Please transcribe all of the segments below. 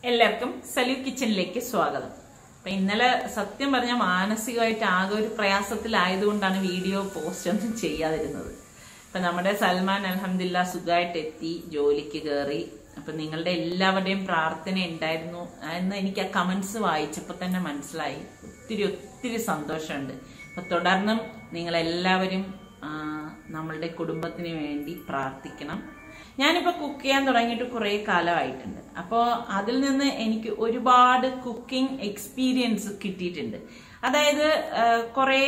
എല്ലാവർക്കും സലു കിച്ചണിലേക്ക് സ്വാഗതം. അപ്പൊ ഇന്നലെ സത്യം പറഞ്ഞ മാനസികമായിട്ട് ആകെ ഒരു പ്രയാസത്തിലായതുകൊണ്ടാണ് വീഡിയോ പോസ്റ്റ് ഒന്നും ചെയ്യാതിരുന്നത്. അപ്പൊ നമ്മുടെ സൽമാൻ അൽഹംദുലില്ലാ സുഖമായിട്ട് എത്തി, ജോലിക്ക് കയറി. അപ്പൊ നിങ്ങളുടെ എല്ലാവരുടെയും പ്രാർത്ഥന ഉണ്ടായിരുന്നു എന്ന് എനിക്ക് ആ കമന്റ്സ് വായിച്ചപ്പോ തന്നെ മനസ്സിലായി. ഒത്തിരി സന്തോഷമുണ്ട്. അപ്പൊ തുടർന്നും നിങ്ങളെല്ലാവരും നമ്മളുടെ കുടുംബത്തിന് വേണ്ടി പ്രാർത്ഥിക്കണം. ഞാനിപ്പോ കുക്ക് ചെയ്യാൻ തുടങ്ങിയിട്ട് കുറെ കാലമായിട്ടുണ്ട്. അപ്പോൾ അതിൽ നിന്ന് എനിക്ക് ഒരുപാട് കുക്കിംഗ് എക്സ്പീരിയൻസ് കിട്ടിയിട്ടുണ്ട്. അതായത് കുറെ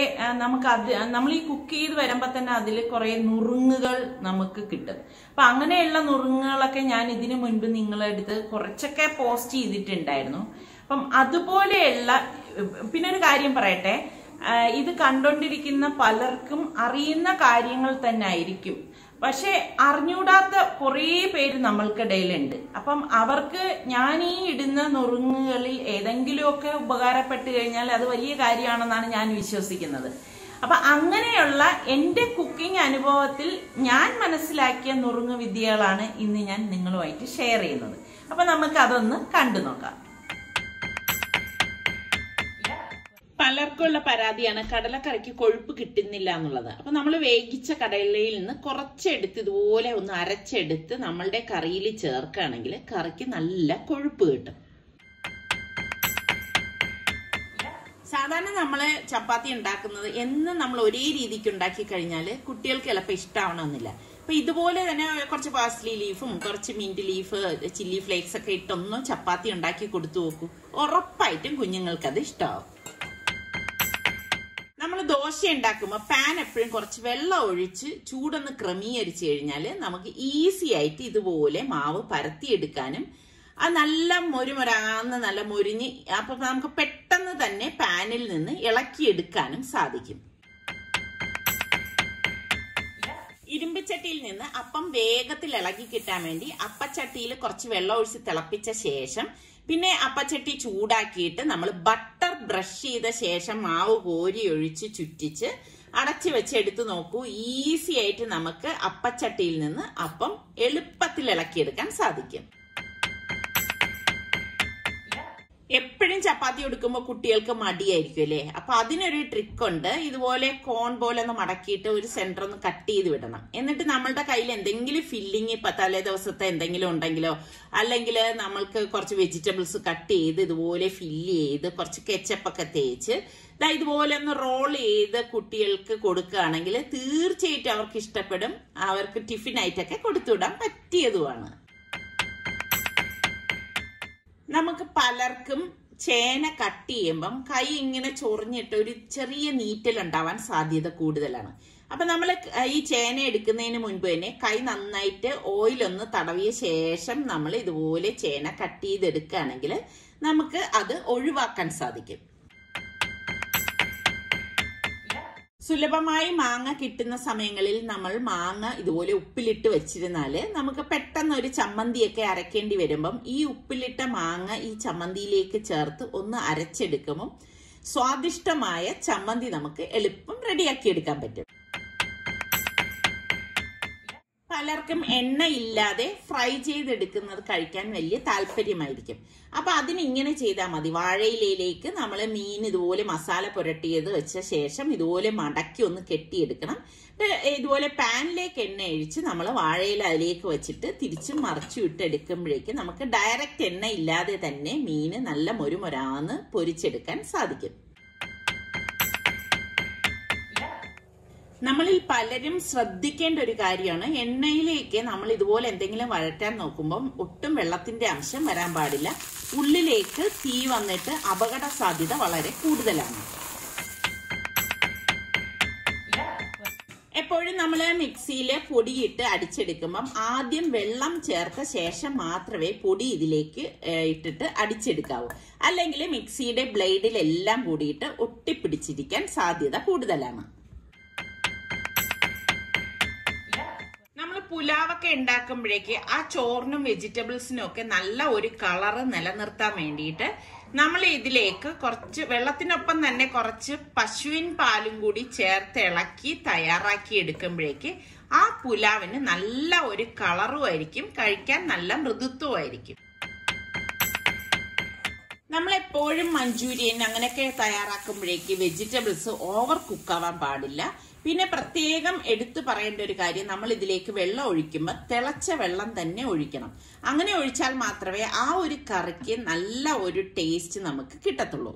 നമ്മൾ ഈ കുക്ക് ചെയ്ത് വരുമ്പോ തന്നെ അതിൽ കുറെ നുറുങ്ങുകൾ നമുക്ക് കിട്ടും. അപ്പൊ അങ്ങനെയുള്ള നുറുങ്ങുകളൊക്കെ ഞാൻ ഇതിനു മുൻപ് നിങ്ങളെടുത്ത് കുറച്ചൊക്കെ പോസ്റ്റ് ചെയ്തിട്ടുണ്ടായിരുന്നു. അപ്പം അതുപോലെയുള്ള പിന്നെ ഒരു കാര്യം പറയട്ടെ, ഇത് കണ്ടോണ്ടിരിക്കുന്ന പലർക്കും അറിയുന്ന കാര്യങ്ങൾ തന്നെ ആയിരിക്കും, പക്ഷെ അറിഞ്ഞൂടാത്ത കുറേ പേര് നമ്മൾക്കിടയിലുണ്ട്. അപ്പം അവർക്ക് ഞാൻ ഈ ഇടുന്ന നുറുങ്ങുകളിൽ ഏതെങ്കിലുമൊക്കെ ഉപകാരപ്പെട്ട് കഴിഞ്ഞാൽ അത് വലിയ കാര്യമാണെന്നാണ് ഞാൻ വിശ്വസിക്കുന്നത്. അപ്പൊ അങ്ങനെയുള്ള എന്റെ കുക്കിംഗ് അനുഭവത്തിൽ ഞാൻ മനസ്സിലാക്കിയ നുറുങ്ങു വിദ്യകളാണ് ഇന്ന് ഞാൻ നിങ്ങളുമായിട്ട് ഷെയർ ചെയ്യുന്നത്. അപ്പൊ നമുക്ക് അതൊന്ന് കണ്ടു നോക്കാം. പലർക്കുള്ള പരാതിയാണ് കടലക്കറിക്ക് കൊഴുപ്പ് കിട്ടുന്നില്ല എന്നുള്ളത്. അപ്പൊ നമ്മൾ വേവിച്ച കടലയിൽ നിന്ന് കുറച്ചെടുത്ത് ഇതുപോലെ ഒന്ന് അരച്ചെടുത്ത് നമ്മളുടെ കറിയിൽ ചേർക്കുകയാണെങ്കിൽ കറിക്ക് നല്ല കൊഴുപ്പ് കിട്ടും. സാധാരണ നമ്മള് ചപ്പാത്തി ഉണ്ടാക്കുന്നത് എന്നും നമ്മൾ ഒരേ രീതിക്ക് ഉണ്ടാക്കി കഴിഞ്ഞാൽ കുട്ടികൾക്ക് ചിലപ്പോൾ ഇഷ്ടമാവണമെന്നില്ല. അപ്പൊ ഇതുപോലെ തന്നെ കുറച്ച് പാസ്ലി ലീഫും കുറച്ച് മിന്റ് ലീഫ്, ചില്ലി ഫ്ലേക്സ് ഒക്കെ ഇട്ടൊന്നും ചപ്പാത്തി ഉണ്ടാക്കി കൊടുത്തു നോക്കൂ, ഉറപ്പായിട്ടും കുഞ്ഞുങ്ങൾക്ക് അത് ഇഷ്ടമാവും. നമ്മൾ ദോശ ഉണ്ടാക്കുമ്പോൾ പാൻ എപ്പോഴും കുറച്ച് വെള്ളം ഒഴിച്ച് ചൂടൊന്ന് ക്രമീകരിച്ചു കഴിഞ്ഞാൽ നമുക്ക് ഈസി ആയിട്ട് ഇതുപോലെ മാവ് പരത്തിയെടുക്കാനും അത് നല്ല മൊരുമൊരാന്ന് നല്ല മൊരിഞ്ഞ് അപ്പൊ നമുക്ക് പെട്ടെന്ന് തന്നെ പാനിൽ നിന്ന് ഇളക്കിയെടുക്കാനും സാധിക്കും. ഇരുമ്പുചട്ടിയിൽ നിന്ന് അപ്പം വേഗത്തിൽ ഇളകി കിട്ടാൻ വേണ്ടി അപ്പച്ചട്ടിയിൽ കുറച്ച് വെള്ളം ഒഴിച്ച് തിളപ്പിച്ച ശേഷം പിന്നെ അപ്പച്ചട്ടി ചൂടാക്കിയിട്ട് നമ്മൾ ബട്ടർ ബ്രഷ് ചെയ്ത ശേഷം മാവ് കോരി ഒഴിച്ച് ചുറ്റിച്ച് അടച്ചു വെച്ച് എടുത്തു നോക്കൂ. ഈസി ആയിട്ട് നമുക്ക് അപ്പച്ചട്ടിയിൽ നിന്ന് അപ്പം എളുപ്പത്തിൽ ഇളക്കിയെടുക്കാൻ സാധിക്കും. എപ്പോഴും ചപ്പാത്തി എടുക്കുമ്പോൾ കുട്ടികൾക്ക് മടിയായിരിക്കും അല്ലേ? അപ്പൊ അതിനൊരു ട്രിക്ക് ഉണ്ട്. ഇതുപോലെ കോൺ പോലെ ഒന്ന് മടക്കിയിട്ട് ഒരു സെന്റർ ഒന്ന് കട്ട് ചെയ്ത് വിടണം. എന്നിട്ട് നമ്മളുടെ കയ്യിൽ എന്തെങ്കിലും ഫില്ലിങ് തലേ ദിവസത്തെ എന്തെങ്കിലും ഉണ്ടെങ്കിലോ അല്ലെങ്കിൽ നമ്മൾക്ക് കുറച്ച് വെജിറ്റബിൾസ് കട്ട് ചെയ്ത് ഇതുപോലെ ഫില്ല് ചെയ്ത് കുറച്ച് കെച്ചപ്പൊക്കെ തേച്ച് ഇതുപോലെ ഒന്ന് റോൾ ചെയ്ത് കുട്ടികൾക്ക് കൊടുക്കുകയാണെങ്കിൽ തീർച്ചയായിട്ടും അവർക്ക് ഇഷ്ടപ്പെടും. അവർക്ക് ടിഫിനായിട്ടൊക്കെ കൊടുത്തുവിടാൻ പറ്റിയതുമാണ്. നമുക്ക് പലർക്കും ചേന കട്ട് ചെയ്യുമ്പം കൈ ഇങ്ങനെ ചൊറിഞ്ഞിട്ട് ഒരു ചെറിയ നീറ്റലുണ്ടാവാൻ സാധ്യത കൂടുതലാണ്. അപ്പൊ നമ്മൾ ഈ ചേന എടുക്കുന്നതിന് മുൻപ് തന്നെ കൈ നന്നായിട്ട് ഓയിലൊന്ന് തടവിയ ശേഷം നമ്മൾ ഇതുപോലെ ചേന കട്ട് ചെയ്തെടുക്കുകയാണെങ്കിൽ നമുക്ക് അത് ഒഴിവാക്കാൻ സാധിക്കും. സുലഭമായി മാങ്ങ കിട്ടുന്ന സമയങ്ങളിൽ നമ്മൾ മാങ്ങ ഇതുപോലെ ഉപ്പിലിട്ട് വെച്ചിരുന്നാല് നമുക്ക് പെട്ടെന്ന് ഒരു ചമ്മന്തിയൊക്കെ അരക്കേണ്ടി വരുമ്പം ഈ ഉപ്പിലിട്ട മാങ്ങ ഈ ചമ്മന്തിയിലേക്ക് ചേർത്ത് ഒന്ന് അരച്ചെടുക്കുമ്പം സ്വാദിഷ്ടമായ ചമ്മന്തി നമുക്ക് എളുപ്പം റെഡിയാക്കി എടുക്കാൻ പറ്റും. പലർക്കും എണ്ണ ഇല്ലാതെ ഫ്രൈ ചെയ്തെടുക്കുന്നത് കഴിക്കാൻ വലിയ താല്പര്യമായിരിക്കും. അപ്പൊ അതിന് ഇങ്ങനെ ചെയ്താൽ മതി. വാഴയിലയിലേക്ക് നമ്മൾ മീൻ ഇതുപോലെ മസാല പുരട്ടിയത് വെച്ച ശേഷം ഇതുപോലെ മടക്കി ഒന്ന് കെട്ടിയെടുക്കണം. ഇതുപോലെ പാനിലേക്ക് എണ്ണ ഒഴിച്ച് നമ്മൾ വാഴയില അതിലേക്ക് വെച്ചിട്ട് തിരിച്ചും മറിച്ചും ഇട്ടെടുക്കുമ്പോഴേക്കും നമുക്ക് ഡയറക്റ്റ് എണ്ണ ഇല്ലാതെ തന്നെ മീന് നല്ല മൊരുമൊരാന്ന് പൊരിച്ചെടുക്കാൻ സാധിക്കും. നമ്മളിൽ പലരും ശ്രദ്ധിക്കേണ്ട ഒരു കാര്യമാണ്, എണ്ണയിലേക്ക് നമ്മൾ ഇതുപോലെ എന്തെങ്കിലും വഴറ്റാൻ നോക്കുമ്പോൾ ഒട്ടും വെള്ളത്തിന്റെ അംശം വരാൻ പാടില്ല. ഉള്ളിലേക്ക് തീ വന്നിട്ട് അപകട സാധ്യത വളരെ കൂടുതലാണ്. എപ്പോഴും നമ്മൾ മിക്സിയിലെ പൊടിയിട്ട് അടിച്ചെടുക്കുമ്പം ആദ്യം വെള്ളം ചേർത്ത ശേഷം മാത്രമേ പൊടി ഇതിലേക്ക് ഇട്ടിട്ട് അടിച്ചെടുക്കാവൂ. അല്ലെങ്കിൽ മിക്സിയുടെ ബ്ലേഡിലെല്ലാം കൂടിയിട്ട് ഒട്ടിപ്പിടിച്ചിരിക്കാൻ സാധ്യത കൂടുതലാണ്. പുലാവൊക്കെ ഉണ്ടാക്കുമ്പോഴേക്ക് ആ ചോറിനും വെജിറ്റബിൾസിനും ഒക്കെ നല്ല ഒരു കളറ് നിലനിർത്താൻ വേണ്ടിയിട്ട് നമ്മൾ ഇതിലേക്ക് കുറച്ച് വെള്ളത്തിനൊപ്പം തന്നെ കുറച്ച് പശുവിൻ പാലും കൂടി ചേർത്ത് ഇളക്കി തയ്യാറാക്കി എടുക്കുമ്പോഴേക്ക് ആ പുലാവിന് നല്ല ഒരു കളറും ആയിരിക്കും, കഴിക്കാൻ നല്ല മൃദുത്വമായിരിക്കും. നമ്മളെപ്പോഴും മഞ്ചൂരിയൻ അങ്ങനെയൊക്കെ തയ്യാറാക്കുമ്പോഴേക്ക് വെജിറ്റബിൾസ് ഓവർ കുക്കാവാൻ പാടില്ല. പിന്നെ പ്രത്യേകം എടുത്തു പറയേണ്ട ഒരു കാര്യം, നമ്മൾ ഇതിലേക്ക് വെള്ളം ഒഴിക്കുമ്പോൾ തിളച്ച വെള്ളം തന്നെ ഒഴിക്കണം. അങ്ങനെ ഒഴിച്ചാൽ മാത്രമേ ആ ഒരു കറിക്ക് നല്ല ഒരു ടേസ്റ്റ് നമുക്ക് കിട്ടത്തുള്ളൂ.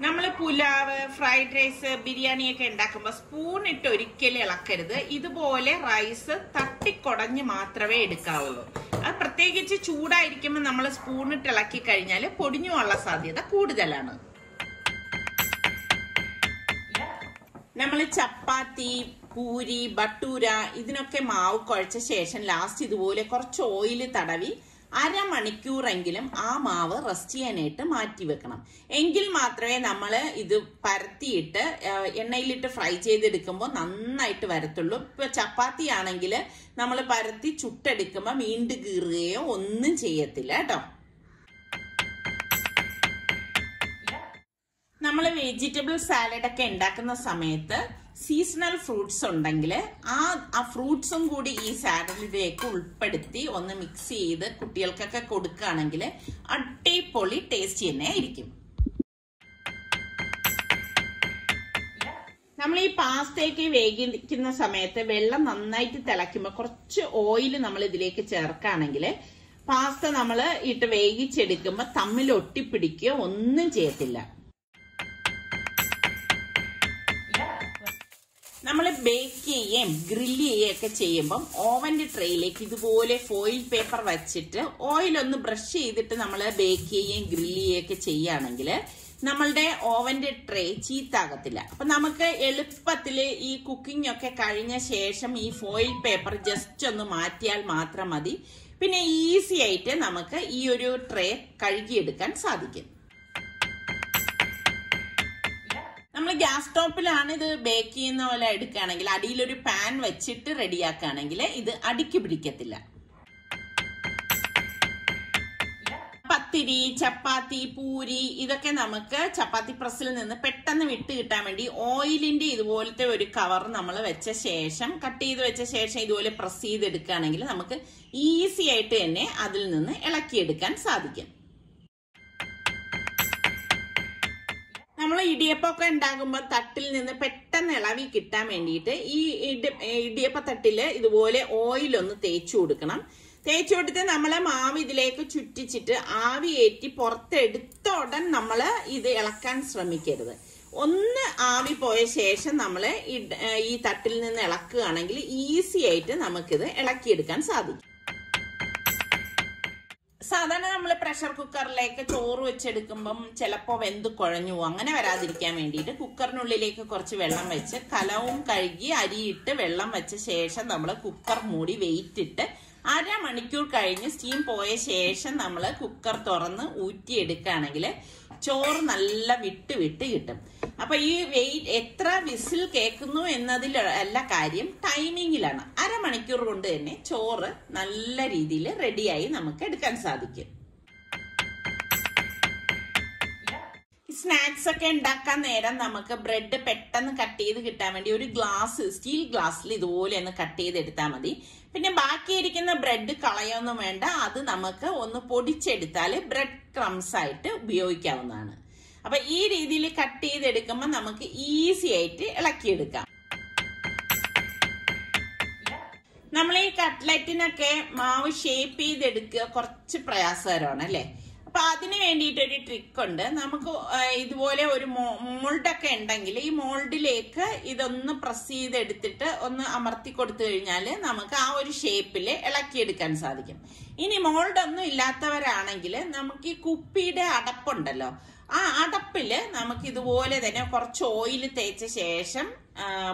നമ്മൾ പുലാവ്, ഫ്രൈഡ് റൈസ്, ബിരിയാണിയൊക്കെ ഉണ്ടാക്കുമ്പോൾ സ്പൂൺ ഇട്ട് ഒരിക്കലും ഇളക്കരുത്. ഇതുപോലെ റൈസ് തട്ടിക്കുടഞ്ഞ് മാത്രമേ എടുക്കാവുള്ളൂ. അത് പ്രത്യേകിച്ച് ചൂടായിരിക്കുമ്പോൾ നമ്മൾ സ്പൂണിട്ട് ഇളക്കി കഴിഞ്ഞാൽ പൊടിഞ്ഞു പോകാനുള്ള സാധ്യത കൂടുതലാണ്. നമ്മൾ ചപ്പാത്തി, പൂരി, ബട്ടൂര ഇതിനൊക്കെ മാവ് കുഴച്ച ശേഷം ലാസ്റ്റ് ഇതുപോലെ കുറച്ച് ഓയിൽ തടവി അരമണിക്കൂറെങ്കിലും ആ മാവ് റെസ്റ്റ് ചെയ്യാനായിട്ട് മാറ്റി വെക്കണം. എങ്കിൽ മാത്രമേ നമ്മൾ ഇത് പരത്തിയിട്ട് എണ്ണയിലിട്ട് ഫ്രൈ ചെയ്തെടുക്കുമ്പോൾ നന്നായിട്ട് വരത്തുള്ളൂ. ഇപ്പൊ ചപ്പാത്തി ആണെങ്കിൽ നമ്മൾ പരത്തി ചുട്ടെടുക്കുമ്പോൾ വീണ്ടും കീറുകയോ ഒന്നും ചെയ്യത്തില്ല കേട്ടോ. നമ്മൾ വെജിറ്റബിൾ സാലഡ് ഒക്കെ ഉണ്ടാക്കുന്ന സമയത്ത് സീസണൽ ഫ്രൂട്ട്സ് ഉണ്ടെങ്കിൽ ആ ഫ്രൂട്ട്സും കൂടി ഈ സാലഡിലേക്ക് ഉൾപ്പെടുത്തി ഒന്ന് മിക്സ് ചെയ്ത് കുട്ടികൾക്കൊക്കെ കൊടുക്കുകയാണെങ്കിൽ അടിപൊളി ടേസ്റ്റ് തന്നെ ആയിരിക്കും. നമ്മൾ ഈ പാസ്തയ്ക്ക് വേവിക്കുന്ന സമയത്ത് വെള്ളം നന്നായിട്ട് തിളയ്ക്കുമ്പോൾ കുറച്ച് ഓയിൽ നമ്മൾ ഇതിലേക്ക് ചേർക്കുകയാണെങ്കിൽ പാസ്ത നമ്മൾ ഇട്ട് വേവിച്ചെടുക്കുമ്പോൾ തമ്മിൽ ഒട്ടിപ്പിടിക്കുകയോ ഒന്നും ചെയ്യത്തില്ല. നമ്മൾ ബേക്ക് ചെയ്യുകയും ഗ്രില്ല് ചെയ്യുകയൊക്കെ ചെയ്യുമ്പം ഓവന്റെ ട്രേയിലേക്ക് ഇതുപോലെ ഫോയിൽ പേപ്പർ വെച്ചിട്ട് ഓയിലൊന്ന് ബ്രഷ് ചെയ്തിട്ട് നമ്മൾ ബേക്ക് ചെയ്യുകയും ഗ്രില്ല് ചെയ്യുകയൊക്കെ ചെയ്യുകയാണെങ്കിൽ നമ്മളുടെ ഓവന്റെ ട്രേ ചീത്താകത്തില്ല. അപ്പൊ നമുക്ക് എളുപ്പത്തിൽ ഈ കുക്കിംഗ് ഒക്കെ കഴിഞ്ഞ ശേഷം ഈ ഫോയിൽ പേപ്പർ ജസ്റ്റ് ഒന്ന് മാറ്റിയാൽ മാത്രം മതി. പിന്നെ ഈസി ആയിട്ട് നമുക്ക് ഈ ഒരു ട്രേ കഴുകിയെടുക്കാൻ സാധിക്കും. നമ്മൾ ഗ്യാസ് സ്റ്റോപ്പിലാണ് ഇത് ബേക്ക് ചെയ്യുന്ന പോലെ എടുക്കുകയാണെങ്കിൽ അടിയിലൊരു പാൻ വെച്ചിട്ട് റെഡിയാക്കുകയാണെങ്കിൽ ഇത് അടിക്ക് പിടിക്കത്തില്ല. പത്തിരി, ചപ്പാത്തി, പൂരി ഇതൊക്കെ നമുക്ക് ചപ്പാത്തി പ്രസ്സിൽ നിന്ന് പെട്ടെന്ന് വിട്ട് കിട്ടാൻ വേണ്ടി ഓയിലിന്റെ ഇതുപോലത്തെ ഒരു കവർ നമ്മൾ വെച്ച ശേഷം കട്ട് ചെയ്ത് വെച്ച ശേഷം ഇതുപോലെ പ്രസ് ചെയ്തെടുക്കുകയാണെങ്കിൽ നമുക്ക് ഈസി ആയിട്ട് തന്നെ അതിൽ നിന്ന് ഇളക്കിയെടുക്കാൻ സാധിക്കും. നമ്മൾ ഇടിയപ്പമൊക്കെ ഉണ്ടാകുമ്പോൾ തട്ടിൽ നിന്ന് പെട്ടെന്ന് ഇളവി കിട്ടാൻ വേണ്ടിയിട്ട് ഈ ഇടിയപ്പത്തട്ടില് ഇതുപോലെ ഓയിലൊന്ന് തേച്ചു കൊടുക്കണം. തേച്ചു കൊടുത്ത് നമ്മളെ മാവ് ഇതിലേക്ക് ചുറ്റിച്ചിട്ട് ആവിയേറ്റി പുറത്തെടുത്ത ഉടൻ നമ്മൾ ഇത് ഇളക്കാൻ ശ്രമിക്കരുത്. ഒന്ന് ആവി പോയ ശേഷം നമ്മൾ ഈ തട്ടിൽ നിന്ന് ഇളക്കുകയാണെങ്കിൽ ഈസി ആയിട്ട് നമുക്കിത് ഇളക്കിയെടുക്കാൻ സാധിക്കും. സാധാരണ നമ്മൾ പ്രഷർ കുക്കറിലേക്ക് ചോറ് വെച്ചെടുക്കുമ്പം ചിലപ്പോൾ വെന്ത് കുഴഞ്ഞു പോകും. അങ്ങനെ വരാതിരിക്കാൻ വേണ്ടിയിട്ട് കുക്കറിനുള്ളിലേക്ക് കുറച്ച് വെള്ളം വെച്ച് കലവും കഴുകി അരിയിട്ട് വെള്ളം വെച്ച ശേഷം നമ്മൾ കുക്കർ മൂടി വെയിറ്റ് ഇട്ട് അരമണിക്കൂർ കഴിഞ്ഞ് സ്റ്റീം പോയ ശേഷം നമ്മൾ കുക്കർ തുറന്ന് ഊറ്റിയെടുക്കുകയാണെങ്കിൽ ചോറ് നല്ല വിട്ട് കിട്ടും. അപ്പൊ ഈ എത്ര വിസിൽ കേൾക്കുന്നു എന്നതിൽ അല്ല കാര്യം, ടൈമിങ്ങിലാണ്. അരമണിക്കൂർ കൊണ്ട് തന്നെ ചോറ് നല്ല രീതിയിൽ റെഡിയായി നമുക്ക് എടുക്കാൻ സാധിക്കും. സ്നാക്സ് ഒക്കെ ഉണ്ടാക്കാൻ നേരം നമുക്ക് ബ്രെഡ് പെട്ടെന്ന് കട്ട് ചെയ്ത് കിട്ടാൻ വേണ്ടി ഒരു സ്റ്റീൽ ഗ്ലാസ്സിൽ ഇതുപോലെ ഒന്ന് കട്ട് ചെയ്തെടുത്താൽ മതി. പിന്നെ ബാക്കിയിരിക്കുന്ന ബ്രെഡ് കളയൊന്നും വേണ്ട, അത് നമുക്ക് ഒന്ന് പൊടിച്ചെടുത്താൽ ബ്രെഡ് ക്രംസ് ആയിട്ട് ഉപയോഗിക്കാവുന്നതാണ്. അപ്പൊ ഈ രീതിയിൽ കട്ട് ചെയ്തെടുക്കുമ്പോൾ നമുക്ക് ഈസി ആയിട്ട് ഇളക്കിയെടുക്കാം. നമ്മൾ ഈ കട്ട്ലറ്റിനൊക്കെ മാവ് ഷേപ്പ് ചെയ്തെടുക്കുക കുറച്ച് പ്രയാസകരമാണ് അല്ലേ. അപ്പൊ അതിന് വേണ്ടിയിട്ടൊരു ട്രിക്ക് ഉണ്ട്. നമുക്ക് ഇതുപോലെ ഒരു മോൾഡൊക്കെ ഉണ്ടെങ്കിൽ ഈ മോൾഡിലേക്ക് ഇതൊന്ന് പ്രസ് ചെയ്തെടുത്തിട്ട് ഒന്ന് അമർത്തി കൊടുത്തു കഴിഞ്ഞാൽ നമുക്ക് ആ ഒരു ഷേപ്പിൽ ഇളക്കിയെടുക്കാൻ സാധിക്കും. ഇനി മോൾഡൊന്നും ഇല്ലാത്തവരാണെങ്കിൽ നമുക്ക് ഈ കുപ്പിയുടെ അടപ്പുണ്ടല്ലോ, ആ അടപ്പില് നമുക്ക് ഇതുപോലെ തന്നെ കുറച്ച് ഓയിൽ തേച്ച ശേഷം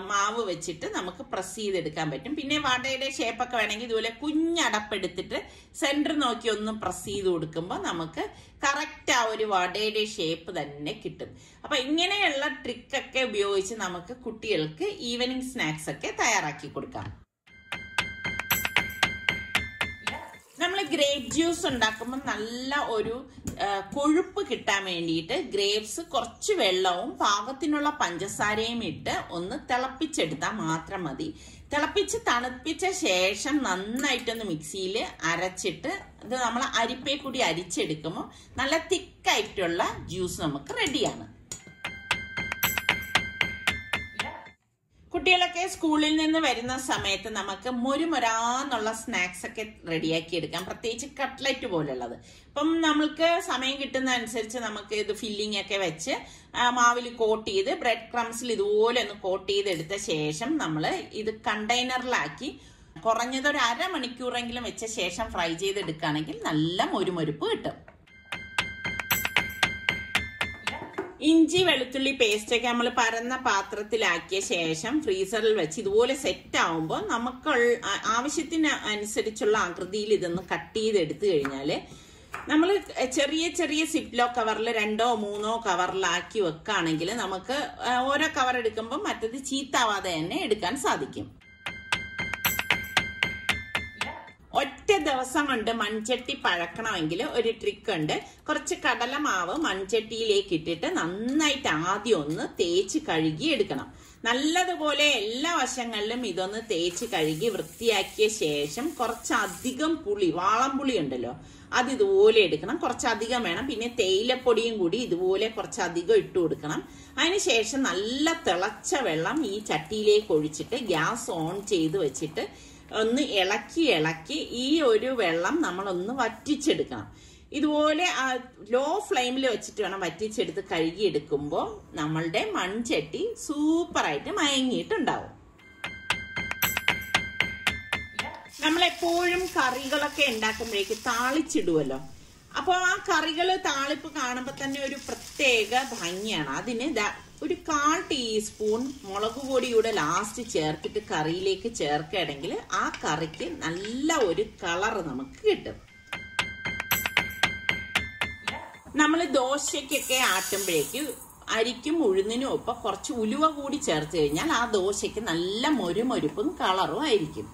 മാവ് വെച്ചിട്ട് നമുക്ക് പ്രസ് ചെയ്തെടുക്കാൻ പറ്റും. പിന്നെ വടയുടെ ഷേപ്പൊക്കെ വേണമെങ്കിൽ ഇതുപോലെ കുഞ്ഞടപ്പെടുത്തിട്ട് സെന്റർ നോക്കി ഒന്ന് പ്രസ് ചെയ്ത് കൊടുക്കുമ്പോൾ നമുക്ക് കറക്റ്റ് ആ ഒരു വടയുടെ ഷേപ്പ് തന്നെ കിട്ടും. അപ്പൊ ഇങ്ങനെയുള്ള ട്രിക്കൊക്കെ ഉപയോഗിച്ച് നമുക്ക് കുട്ടികൾക്ക് ഈവനിങ് സ്നാക്സ് ഒക്കെ തയ്യാറാക്കി കൊടുക്കാം. നമ്മൾ ഗ്രേപ്പ് ജ്യൂസ് ഉണ്ടാക്കുമ്പോൾ നല്ല ഒരു കൊഴുപ്പ് കിട്ടാൻ വേണ്ടിയിട്ട് ഗ്രേപ്സ് കുറച്ച് വെള്ളവും പാകത്തിനുള്ള പഞ്ചസാരയും ഇട്ട് ഒന്ന് തിളപ്പിച്ചെടുത്താൽ മാത്രം മതി. തിളപ്പിച്ച് തണുപ്പിച്ച ശേഷം നന്നായിട്ടൊന്ന് മിക്സിയിൽ അരച്ചിട്ട് ഇത് നമ്മൾ അരിപ്പേ കൂടി അരിച്ചെടുക്കുമ്പോൾ നല്ല തിക്കായിട്ടുള്ള ജ്യൂസ് നമുക്ക് റെഡിയാണ്. കുട്ടികളൊക്കെ സ്കൂളിൽ നിന്ന് വരുന്ന സമയത്ത് നമുക്ക് മൊരുമൊരാന്നുള്ള സ്നാക്സ് ഒക്കെ റെഡിയാക്കി എടുക്കാം, പ്രത്യേകിച്ച് കട്ട്ലറ്റ് പോലുള്ളത്. അപ്പം നമ്മൾക്ക് സമയം കിട്ടുന്ന അനുസരിച്ച് നമുക്ക് ഇത് ഫില്ലിംഗ് ഒക്കെ വെച്ച് മാവിൽ കോട്ട് ചെയ്ത് ബ്രെഡ് ക്രംസിൽ ഇതുപോലെ ഒന്ന് കോട്ട് ചെയ്തെടുത്ത ശേഷം നമ്മൾ ഇത് കണ്ടെയ്നറിലാക്കി കുറഞ്ഞത് ഒരു അരമണിക്കൂറെങ്കിലും വെച്ച ശേഷം ഫ്രൈ ചെയ്തെടുക്കുകയാണെങ്കിൽ നല്ല മൊരുമൊരുപ്പ് കിട്ടും. ഇഞ്ചി വെളുത്തുള്ളി പേസ്റ്റ് ഒക്കെ നമ്മൾ പരന്ന പാത്രത്തിലാക്കിയ ശേഷം ഫ്രീസറിൽ വെച്ച് ഇതുപോലെ സെറ്റ് ആവുമ്പോൾ നമുക്ക് ആവശ്യത്തിന് അനുസരിച്ചുള്ള ആകൃതിയിൽ ഇതൊന്ന് കട്ട് ചെയ്തെടുത്തു കഴിഞ്ഞാൽ നമ്മൾ ചെറിയ ചെറിയ സിപ്ലോ കവറിൽ 2 or 3 കവറിലാക്കി വെക്കുകയാണെങ്കിൽ നമുക്ക് ഓരോ കവർ എടുക്കുമ്പോൾ മറ്റത് ചീത്താവാതെ തന്നെ എടുക്കാൻ സാധിക്കും. ഒറ്റ ദിവസം കൊണ്ട് മൺചട്ടി പഴക്കണമെങ്കിൽ ഒരു ട്രിക്ക് ഉണ്ട്. കുറച്ച് കടലമാവ് മൺചട്ടിയിലേക്ക് ഇട്ടിട്ട് നന്നായിട്ട് ആദ്യം ഒന്ന് തേച്ച് കഴുകി എടുക്കണം. നല്ലതുപോലെ എല്ലാ വശങ്ങളിലും ഇതൊന്ന് തേച്ച് കഴുകി വൃത്തിയാക്കിയ ശേഷം കുറച്ചധികം പുളി, വാളംപുളി ഉണ്ടല്ലോ, അത് ഇതുപോലെ എടുക്കണം. കുറച്ചധികം വേണം. പിന്നെ തേയിലപ്പൊടിയും കൂടി ഇതുപോലെ കുറച്ചധികം ഇട്ട് കൊടുക്കണം. അതിനുശേഷം നല്ല തിളച്ച വെള്ളം ഈ ചട്ടിയിലേക്ക് ഒഴിച്ചിട്ട് ഗ്യാസ് ഓൺ ചെയ്ത് വെച്ചിട്ട് ഒന്ന് ഇളക്കി ഈ ഒരു വെള്ളം നമ്മളൊന്ന് വറ്റിച്ചെടുക്കണം. ഇതുപോലെ ലോ ഫ്ലെയിമിൽ വെച്ചിട്ട് വേണം വറ്റിച്ചെടുത്ത് കഴുകിയെടുക്കുമ്പോൾ നമ്മളുടെ മൺചട്ടി സൂപ്പറായിട്ട് മയങ്ങിയിട്ടുണ്ടാവും. നമ്മളെപ്പോഴും കറികളൊക്കെ ഉണ്ടാക്കുമ്പോഴേക്ക് താളിച്ചിടുമല്ലോ. അപ്പോൾ ആ കറികൾ താളിപ്പ് കാണുമ്പോൾ തന്നെ ഒരു പ്രത്യേക ഭംഗിയാണ്. അതിന് ഒരു 1/4 ടീസ്പൂൺ മുളക് പൊടിയുടെ ലാസ്റ്റ് ചേർത്തിട്ട് കറിയിലേക്ക് ചേർക്കുകയാണെങ്കിൽ ആ കറിക്ക് നല്ല ഒരു കളർ നമുക്ക് കിട്ടും. നമ്മൾ ദോശയ്ക്കൊക്കെ ആട്ടുമ്പോഴേക്ക് അരിക്കും ഉഴുന്നിനും ഒപ്പം കുറച്ച് ഉലുവ കൂടി ചേർത്ത് കഴിഞ്ഞാൽ ആ ദോശയ്ക്ക് നല്ല മൊരുമൊരുപ്പും കളറും ആയിരിക്കും.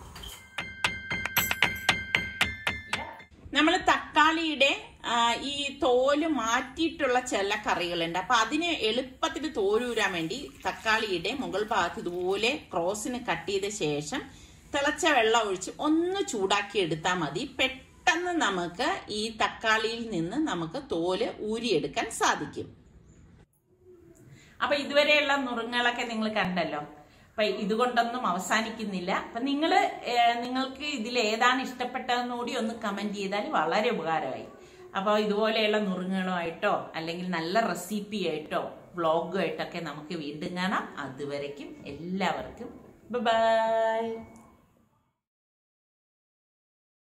നമ്മൾ തക്കാളിയുടെ ഈ തോല് മാറ്റിയിട്ടുള്ള ചില കറികളുണ്ട്. അപ്പൊ അതിന് എളുപ്പത്തിൽ തോലൂരാൻ വേണ്ടി തക്കാളിയുടെ മുകൾ ഭാഗത്ത് ഇതുപോലെ ക്രോസിന് കട്ട് ചെയ്ത ശേഷം തിളച്ച വെള്ളം ഒഴിച്ച് ഒന്ന് ചൂടാക്കി എടുത്താൽ മതി. പെട്ടെന്ന് നമുക്ക് ഈ തക്കാളിയിൽ നിന്ന് നമുക്ക് തോല് ഊരിയെടുക്കാൻ സാധിക്കും. അപ്പൊ ഇതുവരെയുള്ള നുറുങ്ങുകളൊക്കെ നിങ്ങൾ കണ്ടല്ലോ. അപ്പൊ ഇതുകൊണ്ടൊന്നും അവസാനിക്കുന്നില്ല. അപ്പൊ നിങ്ങൾക്ക് ഇതിൽ ഏതാണ് ഇഷ്ടപ്പെട്ടതെന്ന് കൂടി ഒന്ന് കമന്റ് ചെയ്താൽ വളരെ ഉപകാരമായി. അപ്പോൾ ഇതുപോലെയുള്ള നുറുങ്ങുകളുമായിട്ടോ അല്ലെങ്കിൽ നല്ല റെസിപ്പി ആയിട്ടോ വ്ളോഗുമായിട്ടൊക്കെ നമുക്ക് വീണ്ടും കാണാം. അതുവരയ്ക്കും എല്ലാവർക്കും ബൈ.